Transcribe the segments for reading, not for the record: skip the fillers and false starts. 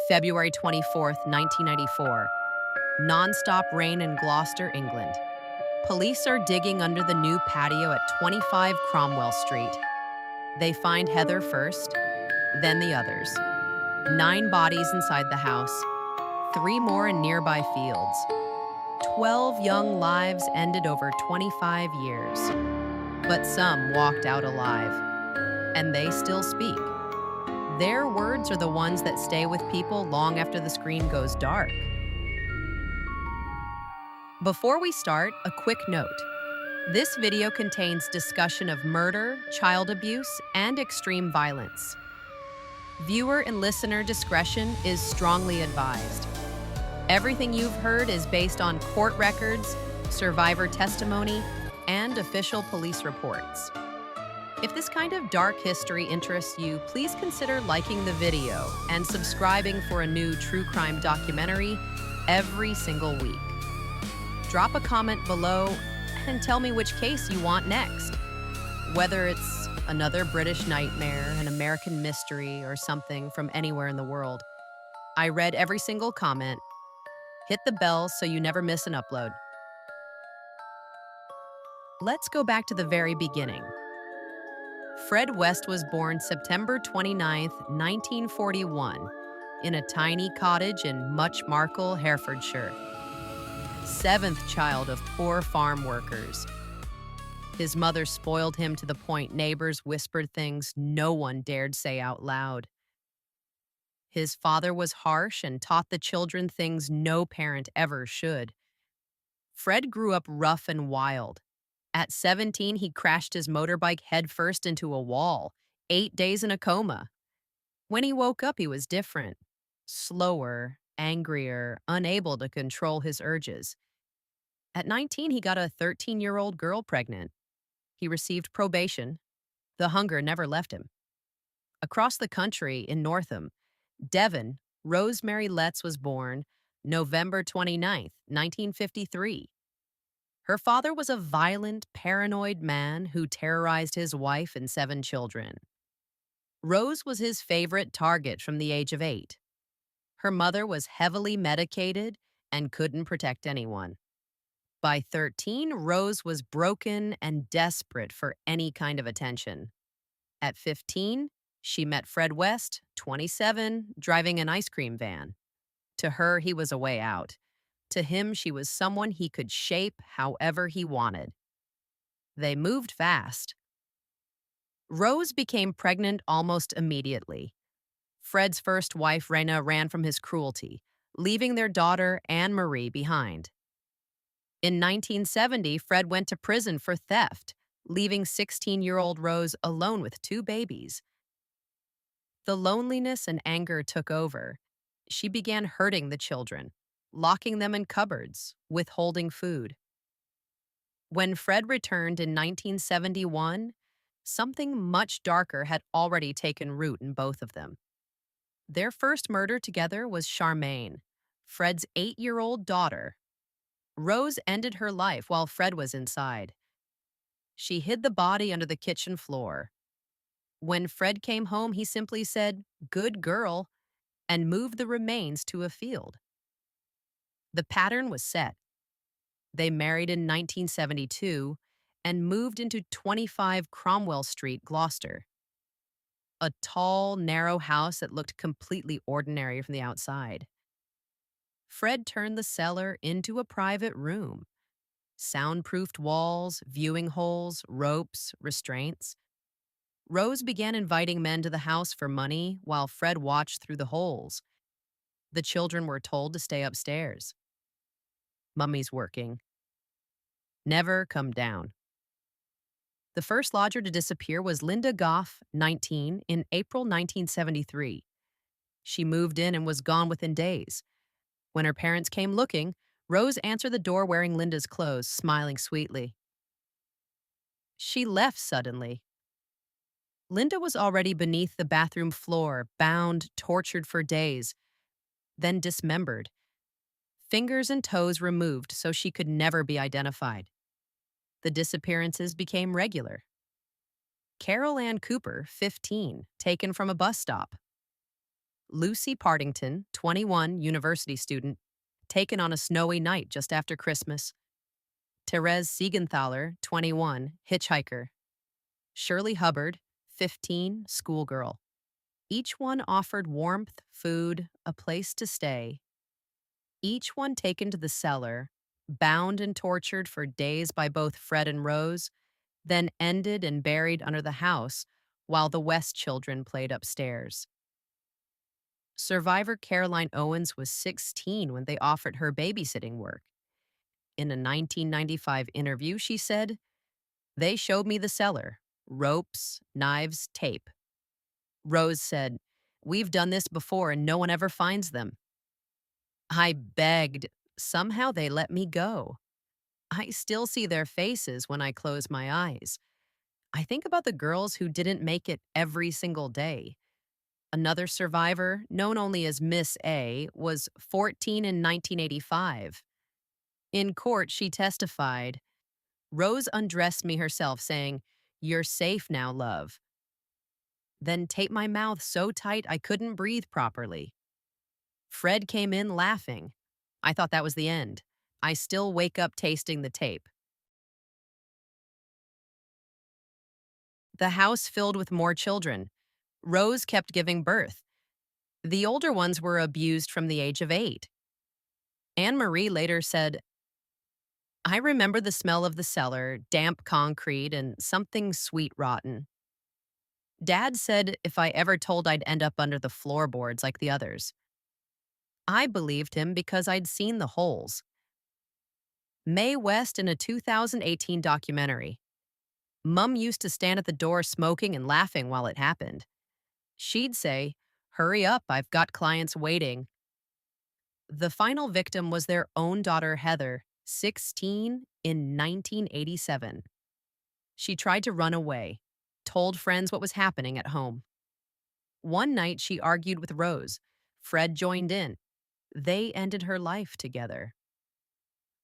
February 24th, 1994. Non-stop rain in Gloucester, England. Police are digging under the new patio at 25 Cromwell Street. They find Heather first, then the others. 9 bodies inside the house, 3 more in nearby fields. 12 young lives ended over 25 years. But some walked out alive, and they still speak. Their words are the ones that stay with people long after the screen goes dark. Before we start, a quick note. This video contains discussion of murder, child abuse, and extreme violence. Viewer and listener discretion is strongly advised. Everything you've heard is based on court records, survivor testimony, and official police reports. If this kind of dark history interests you, please consider liking the video and subscribing for a new true crime documentary every single week. Drop a comment below and tell me which case you want next. Whether it's another British nightmare, an American mystery, or something from anywhere in the world. I read every single comment. Hit the bell so you never miss an upload. Let's go back to the very beginning. Fred West was born September 29, 1941, in a tiny cottage in Muchmarkel, Herefordshire. 7th child of poor farm workers. His mother spoiled him to the point neighbors whispered things no one dared say out loud. His father was harsh and taught the children things no parent ever should. Fred grew up rough and wild. At 17, he crashed his motorbike headfirst into a wall, 8 days in a coma. When he woke up, he was different. Slower, angrier, unable to control his urges. At 19, he got a 13-year-old girl pregnant. He received probation. The hunger never left him. Across the country, in Northam, Devon, Rosemary Letts was born November 29, 1953. Her father was a violent, paranoid man who terrorized his wife and 7 children. Rose was his favorite target from the age of 8. Her mother was heavily medicated and couldn't protect anyone. By 13, Rose was broken and desperate for any kind of attention. At 15, she met Fred West, 27, driving an ice cream van. To her, he was a way out. To him, she was someone he could shape however he wanted. They moved fast. Rose became pregnant almost immediately. Fred's first wife, Rena, ran from his cruelty, leaving their daughter, Anne-Marie, behind. In 1970, Fred went to prison for theft, leaving 16-year-old Rose alone with 2 babies. The loneliness and anger took over. She began hurting the children, locking them in cupboards, withholding food. When Fred returned in 1971, something much darker had already taken root in both of them. Their first murder together was Charmaine, Fred's 8-year-old daughter. Rose ended her life while Fred was inside. She hid the body under the kitchen floor. When Fred came home, he simply said, "Good girl," and moved the remains to a field. The pattern was set. They married in 1972 and moved into 25 Cromwell Street, Gloucester. A tall, narrow house that looked completely ordinary from the outside. Fred turned the cellar into a private room. Soundproofed walls, viewing holes, ropes, restraints. Rose began inviting men to the house for money while Fred watched through the holes. The children were told to stay upstairs. Mummy's working. Never come down. The first lodger to disappear was Linda Goff, 19, in April 1973. She moved in and was gone within days. When her parents came looking, Rose answered the door wearing Linda's clothes, smiling sweetly. She left suddenly. Linda was already beneath the bathroom floor, bound, tortured for days, then dismembered. Fingers and toes removed so she could never be identified. The disappearances became regular. Carol Ann Cooper, 15, taken from a bus stop. Lucy Partington, 21, university student, taken on a snowy night just after Christmas. Therese Siegenthaler, 21, hitchhiker. Shirley Hubbard, 15, schoolgirl. Each one offered warmth, food, a place to stay. Each one taken to the cellar, bound and tortured for days by both Fred and Rose, then ended and buried under the house while the West children played upstairs. Survivor Caroline Owens was 16 when they offered her babysitting work. In a 1995 interview, she said, "They showed me the cellar, ropes, knives, tape. Rose said, 'We've done this before and no one ever finds them.' I begged. Somehow they let me go. I still see their faces when I close my eyes. I think about the girls who didn't make it every single day. Another survivor, known only as Miss A, was 14 in 1985. In court, she testified, Rose undressed me herself, saying, 'You're safe now, love.' Then taped my mouth so tight I couldn't breathe properly. Fred came in laughing. I thought that was the end. I still wake up tasting the tape." The house filled with more children. Rose kept giving birth. The older ones were abused from the age of 8. Anne Marie later said, "I remember the smell of the cellar, damp concrete, and something sweet rotten. Dad said if I ever told I'd end up under the floorboards like the others. I believed him because I'd seen the holes." Mae West in a 2018 documentary. Mum used to stand at the door smoking and laughing while it happened. She'd say, "Hurry up, I've got clients waiting." The final victim was their own daughter, Heather, 16, in 1987. She tried to run away, told friends what was happening at home. One night, she argued with Rose. Fred joined in. They ended her life together.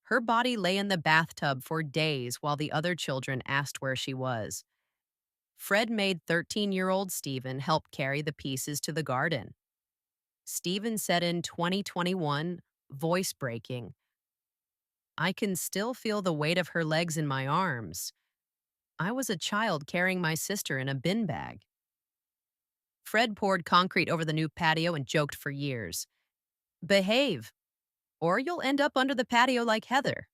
Her body lay in the bathtub for days while the other children asked where she was. Fred made 13-year-old Stephen help carry the pieces to the garden. Stephen said in 2021, voice breaking, "I can still feel the weight of her legs in my arms. I was a child carrying my sister in a bin bag." Fred poured concrete over the new patio and joked for years, "Behave, or you'll end up under the patio like Heather."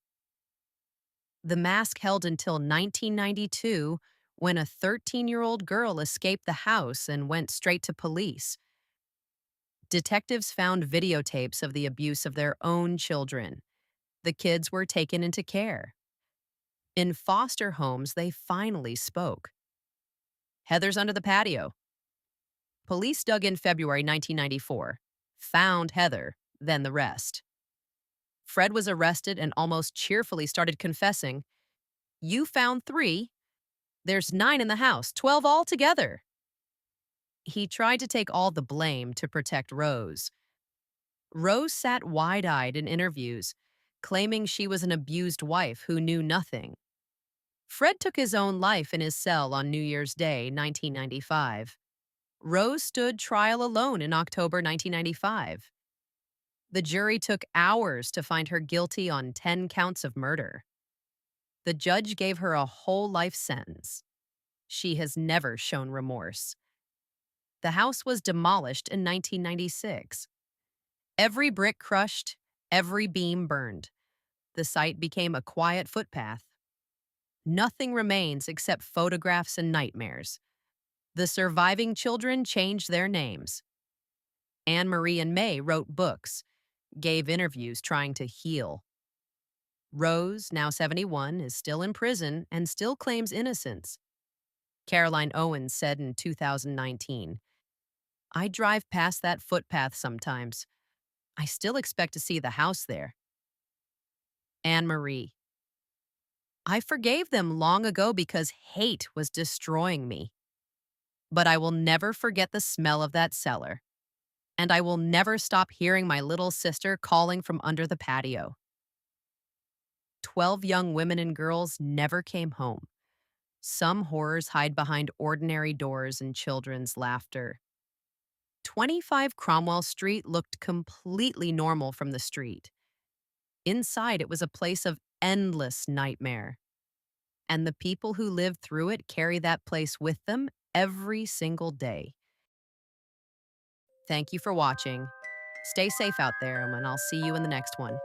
The mask held until 1992 when a 13-year-old girl escaped the house and went straight to police. Detectives found videotapes of the abuse of their own children. The kids were taken into care. In foster homes, they finally spoke. Heather's under the patio. Police dug in February 1994, found Heather, then the rest. Fred was arrested and almost cheerfully started confessing, "You found 3. There's 9 in the house, 12 altogether." He tried to take all the blame to protect Rose. Rose sat wide-eyed in interviews, claiming she was an abused wife who knew nothing. Fred took his own life in his cell on New Year's Day, 1995. Rose stood trial alone in October 1995. The jury took hours to find her guilty on 10 counts of murder. The judge gave her a whole life sentence. She has never shown remorse. The house was demolished in 1996. Every brick crushed, every beam burned. The site became a quiet footpath. Nothing remains except photographs and nightmares. The surviving children changed their names. Anne Marie and May wrote books, gave interviews trying to heal. Rose, now 71, is still in prison and still claims innocence. Caroline Owens said in 2019, "I drive past that footpath sometimes. I still expect to see the house there." Anne Marie, "I forgave them long ago because hate was destroying me. But I will never forget the smell of that cellar. And I will never stop hearing my little sister calling from under the patio." 12 young women and girls never came home. Some horrors hide behind ordinary doors and children's laughter. 25 Cromwell Street looked completely normal from the street. Inside, it was a place of endless nightmare. And the people who lived through it carry that place with them every single day. Thank you for watching. Stay safe out there, and I'll see you in the next one.